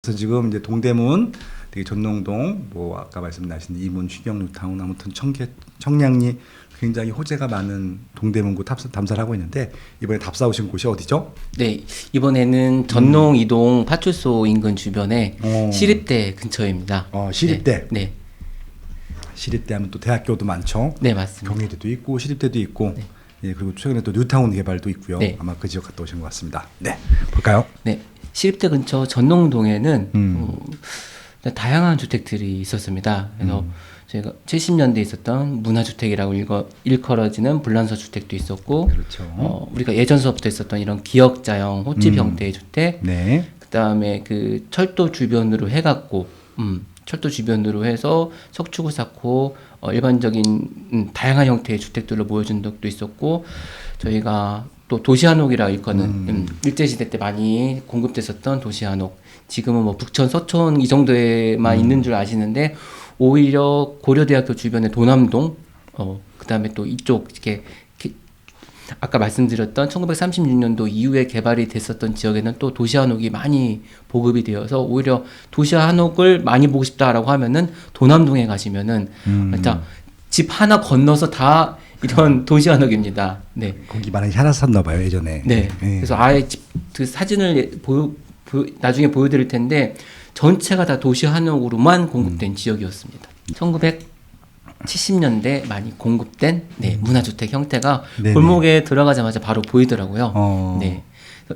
그래서 지금 이제 동대문, 되게 전농동, 뭐 아까 말씀하신 이문, 취경뉴타운, 아무튼 청량리 굉장히 호재가 많은 동대문구 담사를 하고 있는데 이번에 답사 오신 곳이 어디죠? 네, 이번에는 전농 이동 파출소 인근 주변에 시립대 근처입니다. 시립대. 네. 시립대 하면 또 대학교도 많죠. 네, 맞습니다. 경희대도 있고 시립대도 있고. 네. 예, 그리고 최근에 또 뉴타운 개발도 있고요. 네. 아마 그 지역 갔다 오신 것 같습니다. 네, 볼까요? 네, 시립대 근처 전농동에는 다양한 주택들이 있었습니다. 그래서 저희가 70년대에 있었던 문화주택이라고 일컬어지는 불란서 주택도 있었고, 그렇죠. 우리가 예전서부터 있었던 이런 기역자형 호집 형태의 주택, 네. 그다음에 그 철도 주변으로 해갖고, 철도 주변으로 해서 석축을 쌓고 일반적인 다양한 형태의 주택들로 모여진 적도 있었고, 저희가 또 도시한옥이라 일컫는 일제시대 때 많이 공급됐었던 도시한옥, 지금은 뭐 북촌, 서촌 이 정도에만 있는 줄 아시는데 오히려 고려대학교 주변의 도남동, 그다음에 또 이쪽 이렇게 아까 말씀드렸던 1936년도 이후에 개발이 됐었던 지역에는 또 도시한옥이 많이 보급이 되어서 오히려 도시한옥을 많이 보고 싶다라고 하면은 도남동에 가시면은 진짜 집 하나 건너서 다 이런 도시한옥입니다. 네. 거기 많이 살았었나 봐요 예전에. 네. 그래서 아예 그 사진을 나중에 보여드릴 텐데 전체가 다 도시한옥으로만 공급된 지역이었습니다. 1970년대 많이 공급된 문화주택 형태가 네네. 골목에 들어가자마자 바로 보이더라고요. 네.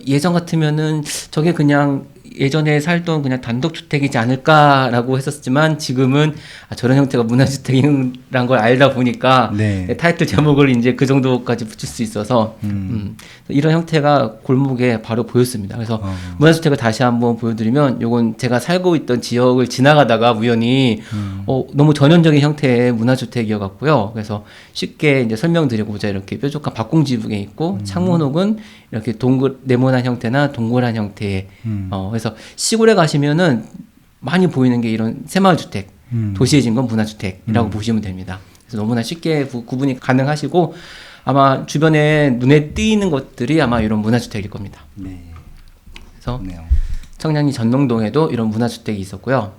예전 같으면은 저게 그냥 예전에 살던 그냥 단독주택이지 않을까라고 했었지만 지금은 저런 형태가 문화주택이란 걸 알다 보니까 네. 타이틀 제목을 이제 그 정도까지 붙일 수 있어서 이런 형태가 골목에 바로 보였습니다. 그래서 문화주택을 다시 한번 보여드리면 요건 제가 살고 있던 지역을 지나가다가 우연히 너무 전형적인 형태의 문화주택이어갖고요. 그래서 쉽게 이제 설명드리고자 이렇게 뾰족한 박공지붕에 있고 창문옥은 이렇게 네모난 형태나 동그란 형태의 그래서 시골에 가시면은 많이 보이는 게 이런 새마을주택, 도시에 진 건 문화주택이라고 보시면 됩니다. 그래서 너무나 쉽게 구분이 가능하시고 아마 주변에 눈에 띄는 것들이 아마 이런 문화주택일 겁니다. 네. 그래서 좋네요. 청량리 전농동에도 이런 문화주택이 있었고요.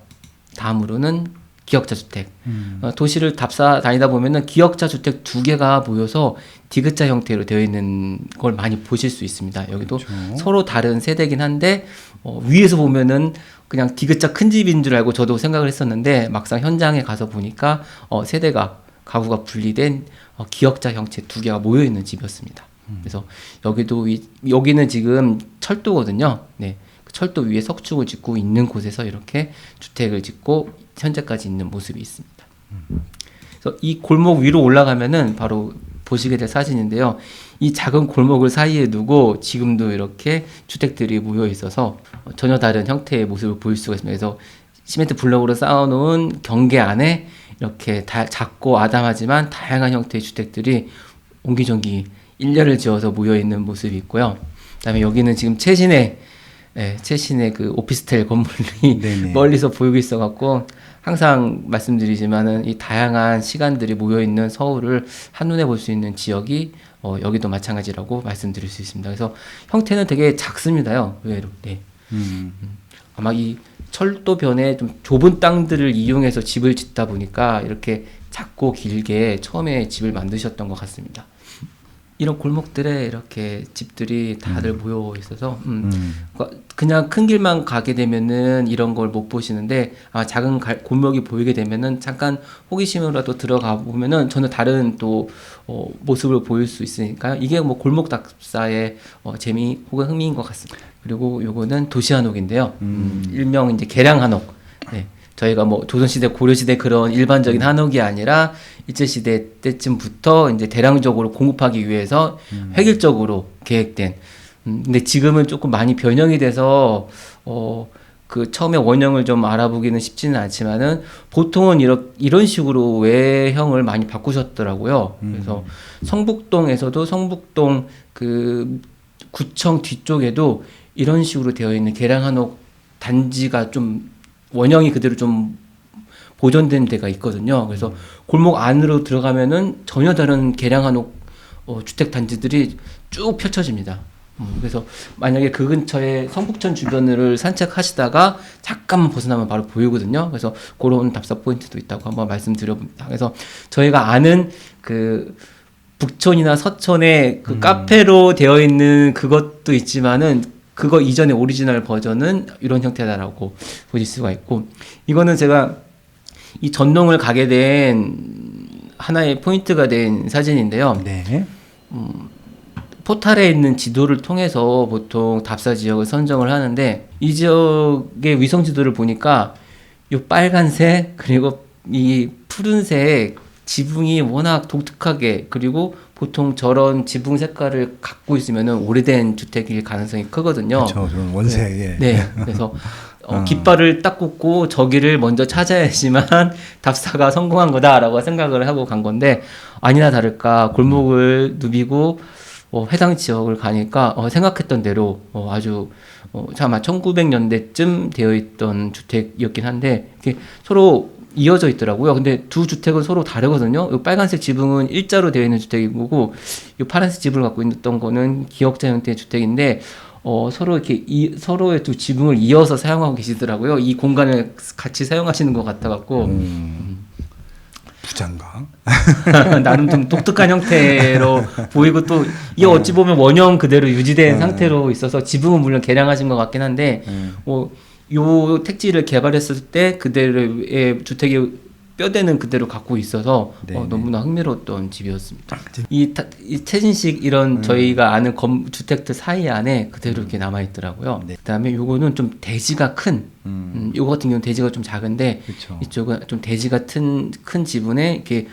다음으로는 기역자 주택. 도시를 답사 다니다 보면은 기역자 주택 두 개가 모여서 디귿자 형태로 되어 있는 걸 많이 보실 수 있습니다. 여기도 그렇죠. 서로 다른 세대긴 한데 위에서 보면은 그냥 디귿자 큰 집인 줄 알고 저도 생각을 했었는데 막상 현장에 가서 보니까 세대가 가구가 분리된 기역자 형태 두 개가 모여 있는 집이었습니다. 그래서 여기는 지금 철도거든요. 네. 철도 위에 석축을 짓고 있는 곳에서 이렇게 주택을 짓고 현재까지 있는 모습이 있습니다. 그래서 이 골목 위로 올라가면은 바로 보시게 될 사진인데요. 이 작은 골목을 사이에 두고 지금도 이렇게 주택들이 모여 있어서 전혀 다른 형태의 모습을 보일 수가 있습니다. 그래서 시멘트 블록으로 쌓아놓은 경계 안에 이렇게 작고 아담하지만 다양한 형태의 주택들이 옹기종기 일렬을 지어서 모여 있는 모습이 있고요. 그다음에 여기는 지금 최신의 그 오피스텔 건물이 네네. 멀리서 보이고 있어갖고 항상 말씀드리지만은 이 다양한 시간들이 모여 있는 서울을 한눈에 볼 수 있는 지역이 여기도 마찬가지라고 말씀드릴 수 있습니다. 그래서 형태는 되게 작습니다요. 의외로. 네. 아마 이 철도변에 좀 좁은 땅들을 이용해서 집을 짓다 보니까 이렇게 작고 길게 처음에 집을 만드셨던 것 같습니다. 이런 골목들에 이렇게 집들이 다들 모여 있어서 그냥 큰 길만 가게 되면은 이런 걸 못 보시는데 작은 골목이 보이게 되면은 잠깐 호기심으로라도 들어가 보면은 전혀 다른 또 모습을 보일 수 있으니까요. 이게 뭐 골목 답사의 재미 혹은 흥미인 것 같습니다. 그리고 요거는 도시한옥인데요. 일명 이제 계량한옥. 네. 저희가 뭐 조선시대, 고려시대 그런 일반적인 한옥이 아니라 일제시대 때쯤부터 이제 대량적으로 공급하기 위해서 획일적으로 계획된. 근데 지금은 조금 많이 변형이 돼서, 그 처음에 원형을 좀 알아보기는 쉽지는 않지만은 보통은 이런 식으로 외형을 많이 바꾸셨더라고요. 그래서 성북동에서도 성북동 그 구청 뒤쪽에도 이런 식으로 되어 있는 계량한옥 단지가 좀 원형이 그대로 좀 보존된 데가 있거든요. 그래서 골목 안으로 들어가면은 전혀 다른 계량한옥 주택 단지들이 쭉 펼쳐집니다. 그래서 만약에 그 근처에 성북천 주변을 산책하시다가 잠깐만 벗어나면 바로 보이거든요. 그래서 그런 답사 포인트도 있다고 한번 말씀드려봅니다. 그래서 저희가 아는 그 북촌이나 서촌에 그 카페로 되어 있는 그것도 있지만은 그거 이전의 오리지널 버전은 이런 형태다라고 보실 수가 있고, 이거는 제가 이 전농을 가게 된 하나의 포인트가 된 사진인데요. 네. 포탈에 있는 지도를 통해서 보통 답사 지역을 선정을 하는데, 이 지역의 위성 지도를 보니까 이 빨간색 그리고 이 푸른색 지붕이 워낙 독특하게, 그리고 보통 저런 지붕 색깔을 갖고 있으면은 오래된 주택일 가능성이 크거든요. 그렇죠. 원색. 예. 네. 그래서 깃발을 딱 꽂고 저기를 먼저 찾아야지만 답사가 성공한 거다라고 생각을 하고 간 건데, 아니나 다를까 골목을 누비고 해당 지역을 가니까 생각했던 대로 아주 아마 1900년대쯤 되어 있던 주택이었긴 한데 이게 서로 이어져 있더라고요. 근데 두 주택은 서로 다르거든요. 이 빨간색 지붕은 일자로 되어 있는 주택이고, 이 파란색 지붕을 갖고 있던 거는 기역자 형태의 주택인데 서로 이렇게 서로의 두 지붕을 이어서 사용하고 계시더라고요. 이 공간을 같이 사용하시는 것 같아갖고 부장가. 나름 좀 독특한 형태로 보이고, 또 이게 어찌 보면 원형 그대로 유지된 상태로 있어서 지붕은 물론 개량하신 것 같긴 한데 요 택지를 개발했을 때 그대로의 주택이 뼈대는 그대로 갖고 있어서 너무나 흥미로웠던 집이었습니다. 이 최신식 이런 저희가 아는 주택들 사이 안에 그대로 이렇게 남아 있더라고요. 그다음에 요거는 좀 대지가 큰, 요거 같은 경우는 대지가 좀 작은데 그쵸. 이쪽은 좀 대지가 큰 지분에 이렇게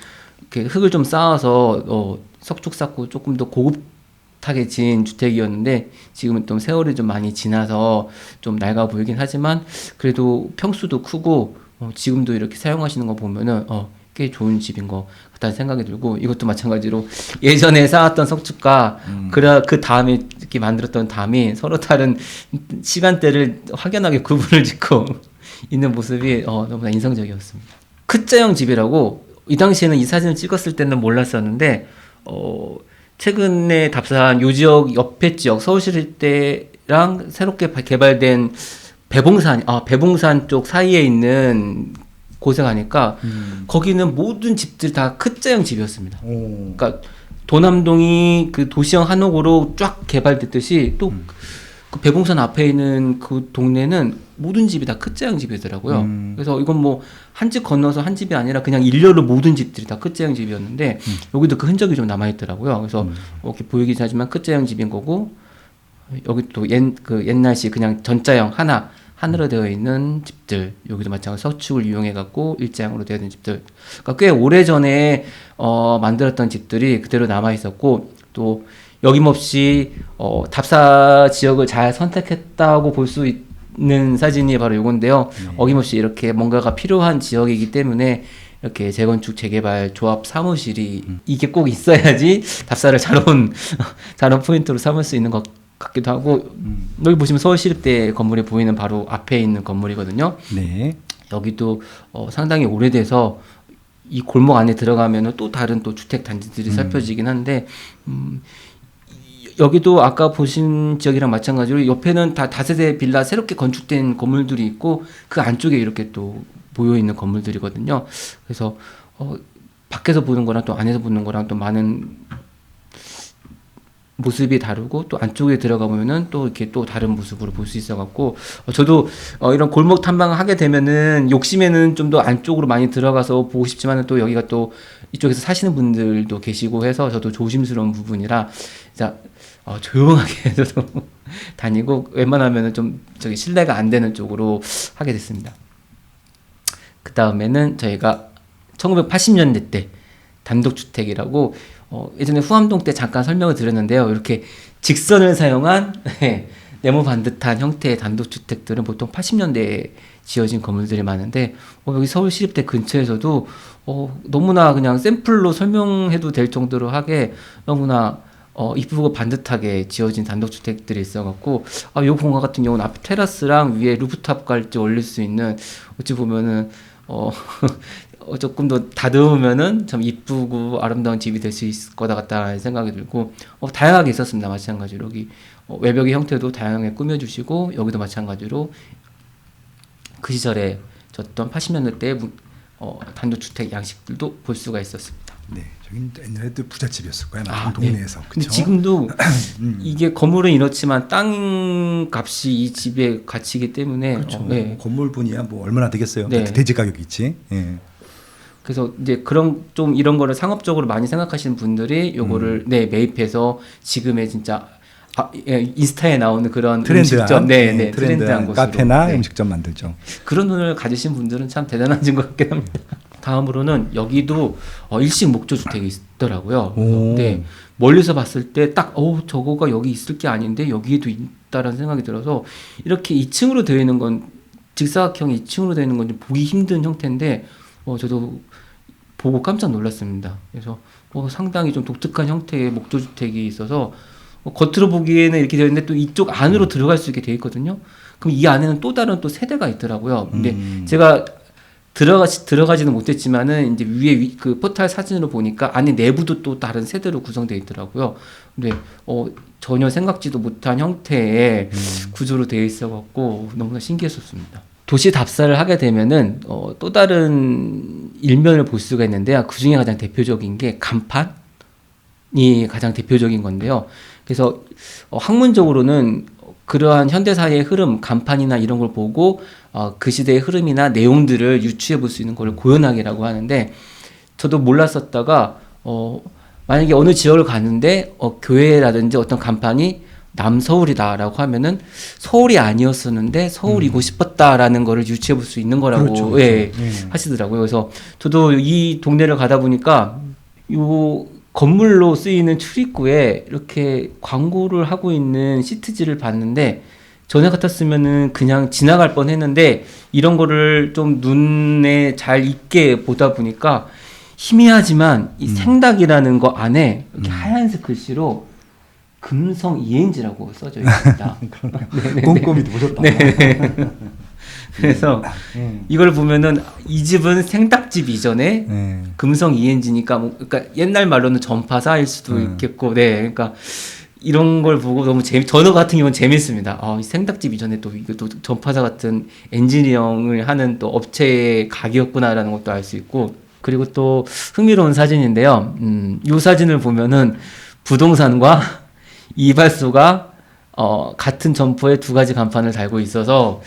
흙을 좀 쌓아서 석축 쌓고 조금 더 고급하게 지은 주택이었는데, 지금은 좀 세월이 좀 많이 지나서 좀 낡아 보이긴 하지만 그래도 평수도 크고 지금도 이렇게 사용하시는 거 보면은 꽤 좋은 집인 것 같다는 생각이 들고, 이것도 마찬가지로 예전에 쌓았던 석축과 그 다음에 이렇게 만들었던 담이 서로 다른 시간대를 확연하게 구분을 짓고 있는 모습이 너무나 인상적이었습니다. 크자형 집이라고, 이 당시에는 이 사진을 찍었을 때는 몰랐었는데 최근에 답사한 요 지역 옆에 지역 서울시 일대랑 새롭게 개발된 배봉산 쪽 사이에 있는 곳에 가니까 거기는 모든 집들이 다 크자형 집이었습니다. 그러니까 도남동이 그 도시형 한옥으로 쫙 개발됐듯이 또 그 배봉산 앞에 있는 그 동네는 모든 집이 다 크자형 집이더라고요. 그래서 이건 뭐 한 집 건너서 한 집이 아니라 그냥 일렬로 모든 집들이 다 크자형 집이었는데 여기도 그 흔적이 좀 남아 있더라고요. 그래서 이렇게 보이긴 하지만 크자형 집인 거고, 여기 또 옛날식 그냥 전자형 하늘로 되어 있는 집들, 여기도 마찬가지로 서축을 이용해 갖고 일자형으로 되어 있는 집들, 그러니까 꽤 오래 전에 만들었던 집들이 그대로 남아 있었고, 또 여김없이 답사 지역을 잘 선택했다고 볼 수 있는 사진이 바로 이건데요. 어김없이 이렇게 뭔가가 필요한 지역이기 때문에 이렇게 재건축 재개발 조합 사무실이 이게 꼭 있어야지 답사를 잘 온 포인트로 삼을 수 있는 것 같기도 하고, 여기 보시면 서울시립대 건물이 보이는 바로 앞에 있는 건물이거든요. 네. 여기도 상당히 오래돼서 이 골목 안에 들어가면은 또 다른 또 주택 단지들이 살펴지긴 한데, 여기도 아까 보신 지역이랑 마찬가지로 옆에는 다 다세대 빌라 새롭게 건축된 건물들이 있고, 그 안쪽에 이렇게 또 모여 있는 건물들이거든요. 그래서 밖에서 보는 거랑 또 안에서 보는 거랑 또 많은 모습이 다르고, 또 안쪽에 들어가 보면은 또 이렇게 또 다른 모습으로 볼 수 있어 갖고, 저도 이런 골목 탐방을 하게 되면은 욕심에는 좀 더 안쪽으로 많이 들어가서 보고 싶지만은 또 여기가 또 이쪽에서 사시는 분들도 계시고 해서 저도 조심스러운 부분이라 진짜 조용하게 저도 다니고, 웬만하면은 좀 신뢰가 안 되는 쪽으로 하게 됐습니다. 그 다음에는 저희가 1980년대 때 단독주택이라고, 예전에 후암동 때 잠깐 설명을 드렸는데요. 이렇게 직선을 사용한 네모 반듯한 형태의 단독주택들은 보통 80년대에 지어진 건물들이 많은데, 여기 서울시립대 근처에서도 너무나 그냥 샘플로 설명해도 될 정도로 하게 너무나 이쁘고 반듯하게 지어진 단독주택들이 있어갖고, 요 공간 같은 경우는 앞에 테라스랑 위에 루프탑까지 올릴 수 있는, 어찌 보면은 조금 더 다듬으면은 참 이쁘고 아름다운 집이 될 수 있을 거다 같다는 생각이 들고, 다양하게 있었습니다. 마찬가지로 여기 외벽의 형태도 다양하게 꾸며주시고 여기도 마찬가지로 그 시절에 졌던 80년대 단독주택 양식들도 볼 수가 있었습니다. 네, 저긴 옛날에도 부잣집이었을 거야, 아, 동네에서. 네. 근데 그쵸? 지금도 이게 건물은 이렇지만 땅 값이 이 집의 가치이기 때문에 그렇죠. 네. 건물분이야 뭐 얼마나 되겠어요. 네. 대지 가격이 있지. 예. 그래서 이제 그런 좀 이런 거를 상업적으로 많이 생각하시는 분들이 요거를 매입해서 지금의 진짜 인스타에 나오는 그런 트렌드한, 음식점, 트렌드한 곳으로 카페나 음식점 만들죠. 그런 돈을 가지신 분들은 참 대단하신 것 같긴 합니다. 다음으로는 여기도 일식 목조 주택이 있더라고요. 오. 네, 멀리서 봤을 때 딱 저거가 여기 있을 게 아닌데 여기에도 있다라는 생각이 들어서 이렇게 2층으로 되어 있는 건 직사각형 2층으로 되어 있는 건 좀 보기 힘든 형태인데 저도 보고 깜짝 놀랐습니다. 그래서 상당히 좀 독특한 형태의 목조 주택이 있어서 겉으로 보기에는 이렇게 되어 있는데 또 이쪽 안으로 들어갈 수 있게 되어 있거든요. 그럼 이 안에는 또 다른 또 세대가 있더라고요. 근데 제가 들어가지는 못했지만은 이제 위에 그 포탈 사진으로 보니까 안에 내부도 또 다른 세대로 구성되어 있더라고요. 근데 전혀 생각지도 못한 형태의 구조로 되어 있어갖고 너무나 신기했었습니다. 도시 답사를 하게 되면은 또 다른 일면을 볼 수가 있는데요. 그 중에 가장 대표적인 게 간판이 가장 대표적인 건데요. 그래서 학문적으로는 그러한 현대사의 흐름, 간판이나 이런 걸 보고 그 시대의 흐름이나 내용들을 유추해 볼 수 있는 걸 고연학이라고 하는데 저도 몰랐었다가 만약에 어느 지역을 갔는데 교회라든지 어떤 간판이 남서울이다라고 하면은 서울이 아니었었는데 서울이고 싶었다라는 거를 유추해 볼 수 있는 거라고 그렇죠. 예, 하시더라고요. 그래서 저도 이 동네를 가다 보니까 요 건물로 쓰이는 출입구에 이렇게 광고를 하고 있는 시트지를 봤는데 전에 같았으면은 그냥 지나갈 뻔했는데 이런 거를 좀 눈에 잘 익게 보다 보니까 희미하지만 이 생닭이라는 거 안에 이렇게 하얀색 글씨로 금성 ENG라고 써져 있습니다. 꼼꼼히 보셨다. 네. 그래서 이걸 보면은 이 집은 생닭집 이전에 네. 금성 ENG니까 그러니까 옛날 말로는 전파사일 수도 있겠고, 그러니까 이런 걸 보고 너무 저는 같은 경우는 재밌습니다. 이 생닭집 이전에 또 이것도 전파사 같은 엔지니어링을 하는 또 업체의 각이었구나라는 것도 알 수 있고, 그리고 또 흥미로운 사진인데요. 이 사진을 보면은 부동산과 이발소가 같은 점포에 두 가지 간판을 달고 있어서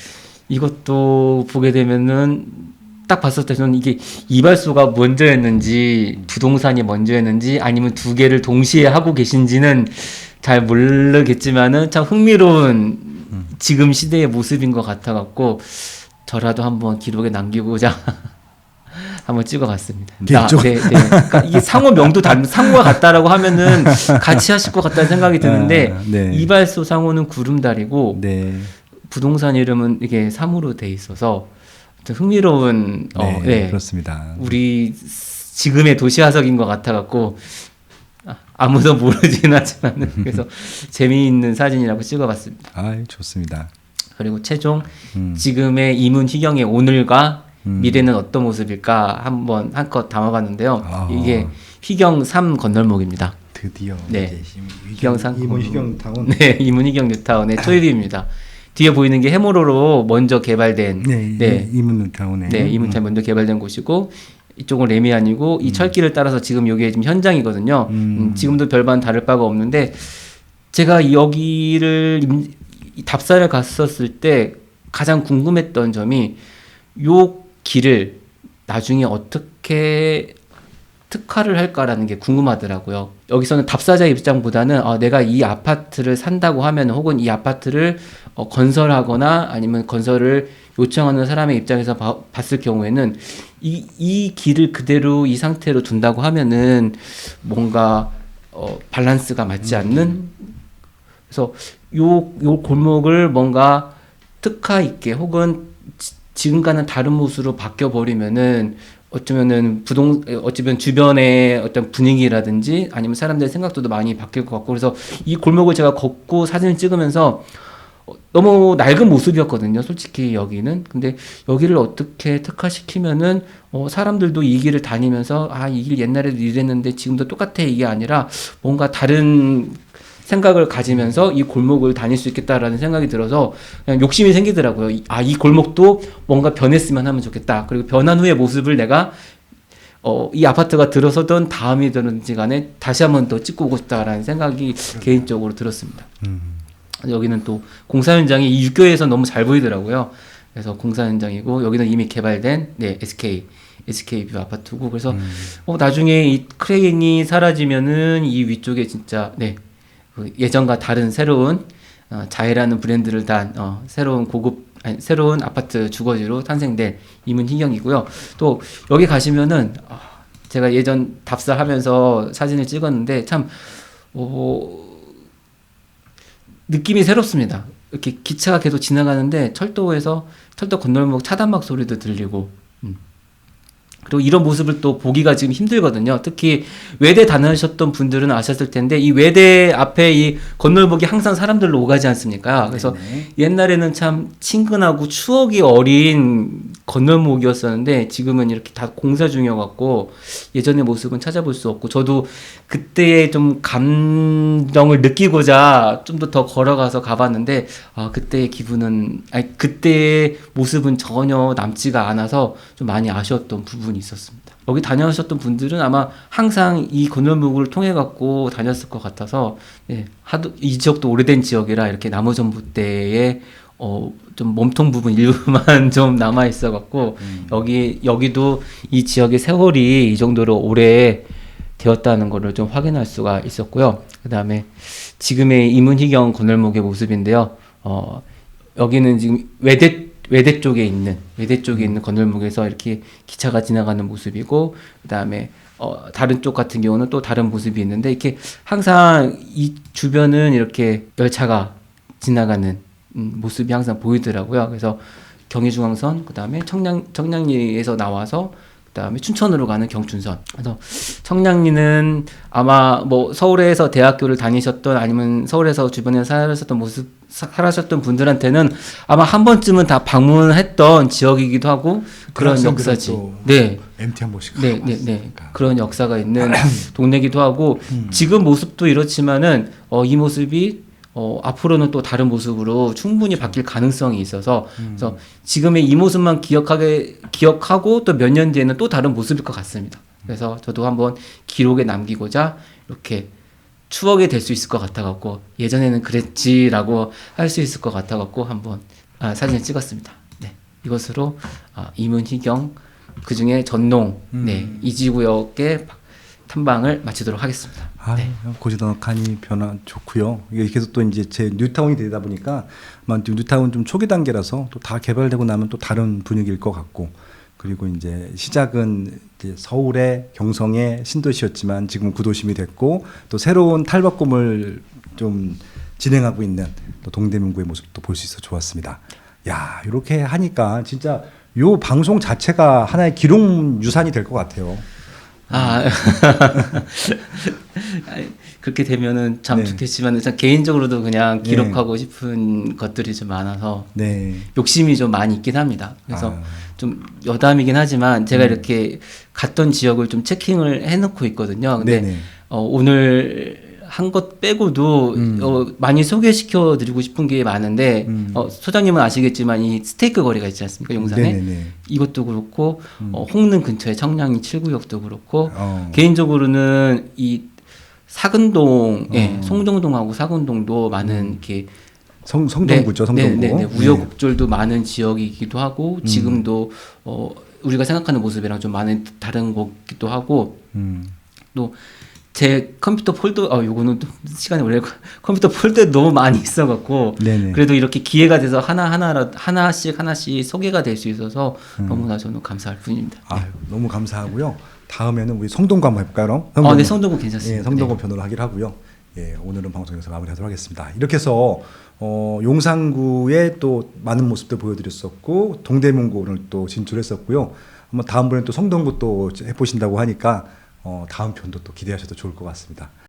이것도 보게 되면은 딱 봤을 때 저는 이게 이발소가 먼저였는지 부동산이 먼저였는지 아니면 두 개를 동시에 하고 계신지는 잘 모르겠지만은 참 흥미로운 지금 시대의 모습인 것 같아갖고 저라도 한번 기록에 남기고자 한번 찍어봤습니다. 개인적으로. 네. 그러니까 이게 상호 명도 상호가 같다라고 하면은 같이 하실 것 같다는 생각이 드는데 네. 이발소 상호는 구름다리고 네. 부동산 이름은 이게 삼으로 돼 있어서 흥미로운 그렇습니다. 우리 지금의 도시화석인 것 같아갖고 아무도 모르진 하지만 그래서 재미있는 사진이라고 찍어봤습니다. 좋습니다. 그리고 최종 지금의 이문 희경의 오늘과 미래는 어떤 모습일까 한번 한껏 담아봤는데요. 이게 희경 3 건널목입니다. 드디어 네. 희경 3 이문 희경 타운. 네, 이문 희경 뉴타운의 초입입니다. 뒤에 보이는 게 해모로로 먼저 개발된 이문 타운에 이문 타운 먼저 개발된 곳이고 이쪽은 레미안이고 이 철길을 따라서 지금 여기에 지금 현장이거든요. 지금도 별반 다를 바가 없는데 제가 여기를 답사를 갔었을 때 가장 궁금했던 점이 요 길을 나중에 어떻게 특화를 할까라는 게 궁금하더라고요. 여기서는 답사자 입장보다는 내가 이 아파트를 산다고 하면 혹은 이 아파트를 건설하거나 아니면 건설을 요청하는 사람의 입장에서 봤을 경우에는 이 길을 그대로 이 상태로 둔다고 하면은 뭔가 밸런스가 맞지 않는, 그래서 요 골목을 뭔가 특화 있게 혹은 지금과는 다른 모습으로 바뀌어 버리면은 어쩌면 주변의 어떤 분위기라든지 아니면 사람들의 생각도 많이 바뀔 것 같고, 그래서 이 골목을 제가 걷고 사진을 찍으면서 너무 낡은 모습이었거든요, 솔직히 여기는. 근데 여기를 어떻게 특화시키면은 사람들도 이 길을 다니면서 이 길 옛날에도 이랬는데 지금도 똑같아 이게 아니라 뭔가 다른 생각을 가지면서 이 골목을 다닐 수 있겠다라는 생각이 들어서 그냥 욕심이 생기더라고요. 이 골목도 뭔가 변했으면 하면 좋겠다. 그리고 변한 후의 모습을 내가 이 아파트가 들어서던 다음이든지 간에 다시 한번 더 찍고 오고 싶다라는 생각이 개인적으로 들었습니다. 여기는 또 공사 현장이 이 육교에서 너무 잘 보이더라고요. 그래서 공사 현장이고 여기는 이미 개발된 SK뷰 아파트고 그래서 나중에 이 크레인이 사라지면은 이 위쪽에 진짜 그 예전과 다른 새로운 자해라는 브랜드를 단 새로운 아파트 주거지로 탄생될 이문희경이고요. 또 여기 가시면은 제가 예전 답사하면서 사진을 찍었는데 참 느낌이 새롭습니다. 이렇게 기차가 계속 지나가는데 철도 건널목 차단막 소리도 들리고 그리고 이런 모습을 또 보기가 지금 힘들거든요. 특히 외대 다니셨던 분들은 아셨을 텐데 이 외대 앞에 이 건널목이 항상 사람들로 오가지 않습니까? 그래서 네네. 옛날에는 참 친근하고 추억이 어린 건널목이었었는데 지금은 이렇게 다 공사 중이어갖고 예전의 모습은 찾아볼 수 없고 저도 그때의 좀 감정을 느끼고자 좀 더 걸어가서 가봤는데 그때의 그때의 모습은 전혀 남지가 않아서 좀 많이 아쉬웠던 부분이 있었습니다. 여기 다녀오셨던 분들은 아마 항상 이 건널목을 통해 갖고 다녔을 것 같아서 이 지역도 오래된 지역이라 이렇게 나무전봇대에 좀 몸통 부분 일부만 좀 남아 있어 갖고 여기도 이 지역의 세월이 이 정도로 오래 되었다는 것을 좀 확인할 수가 있었고요. 그다음에 지금의 이문희경 건널목의 모습인데요. 여기는 지금 외대 쪽에 있는 건널목에서 이렇게 기차가 지나가는 모습이고 그다음에 다른 쪽 같은 경우는 또 다른 모습이 있는데 이렇게 항상 이 주변은 이렇게 열차가 지나가는 모습이 항상 보이더라고요. 그래서 경의중앙선 그다음에 청량리에서 나와서 그다음에 춘천으로 가는 경춘선. 그래서 청량리는 아마 뭐 서울에서 대학교를 다니셨던 아니면 서울에서 주변에 살아셨던 분들한테는 아마 한 번쯤은 다 방문했던 지역이기도 하고 그런 역사지. 네. MT 한 번씩. 네. 그런 역사가 있는 동네기도 하고 지금 모습도 이렇지만은 이 모습이 앞으로는 또 다른 모습으로 충분히 바뀔 가능성이 있어서 그래서 지금의 이 모습만 기억하고 또 몇 년 뒤에는 또 다른 모습일 것 같습니다. 그래서 저도 한번 기록에 남기고자 이렇게 추억이 될 수 있을 것 같아갖고 예전에는 그랬지라고 할 수 있을 것 같아갖고 한번 사진을 찍었습니다. 네, 이것으로 이문희경 그중에 전농 이지구역의 탐방을 마치도록 하겠습니다. 고지넉하니 변화 좋고요. 이렇게 해서 또 이제 제 뉴타운이 되다 보니까 뉴타운 좀 초기 단계라서 또 다 개발되고 나면 또 다른 분위기일 것 같고 그리고 이제 시작은 이제 서울의 경성의 신도시였지만 지금 구도심이 됐고 또 새로운 탈바꿈을 좀 진행하고 있는 또 동대문구의 모습도 볼 수 있어 좋았습니다. 야, 이렇게 하니까 진짜 요 방송 자체가 하나의 기록 유산이 될 것 같아요. 그렇게 되면은 참 좋겠지만 개인적으로도 그냥 기록하고 싶은 것들이 좀 많아서 욕심이 좀 많이 있긴 합니다. 그래서 좀 여담이긴 하지만 제가 이렇게 갔던 지역을 좀 체킹을 해놓고 있거든요. 근데 오늘 한 것 빼고도 많이 소개시켜 드리고 싶은 게 많은데 소장님은 아시겠지만 이 스테이크 거리가 있지 않습니까 용산에 이것도 그렇고 홍릉 근처에 청량리 7구역도 그렇고 개인적으로는 이 사근동 송정동하고 사근동도 많은 이렇게 성동구죠 성동구 우여곡절도 많은 지역이기도 하고 지금도 우리가 생각하는 모습이랑 좀 많은 다른 거기도 하고 또 제 컴퓨터 폴더 요거는 또 시간이 오래 컴퓨터 폴더에 너무 많이 있어갖고 그래도 이렇게 기회가 돼서 하나씩 소개가 될 수 있어서 너무나 저는 감사할 뿐입니다. 너무 감사하고요. 다음에는 우리 성동구 한번 해볼까요? 네, 성동구 괜찮습니다. 성동구 편으로 하기로 하고요. 오늘은 방송에서 마무리하도록 하겠습니다. 이렇게 해서 용산구의 또 많은 모습들 보여드렸었고 동대문구 오늘 또 진출했었고요. 한번 다음번에 또 성동구 또 해보신다고 하니까 다음 편도 또 기대하셔도 좋을 것 같습니다.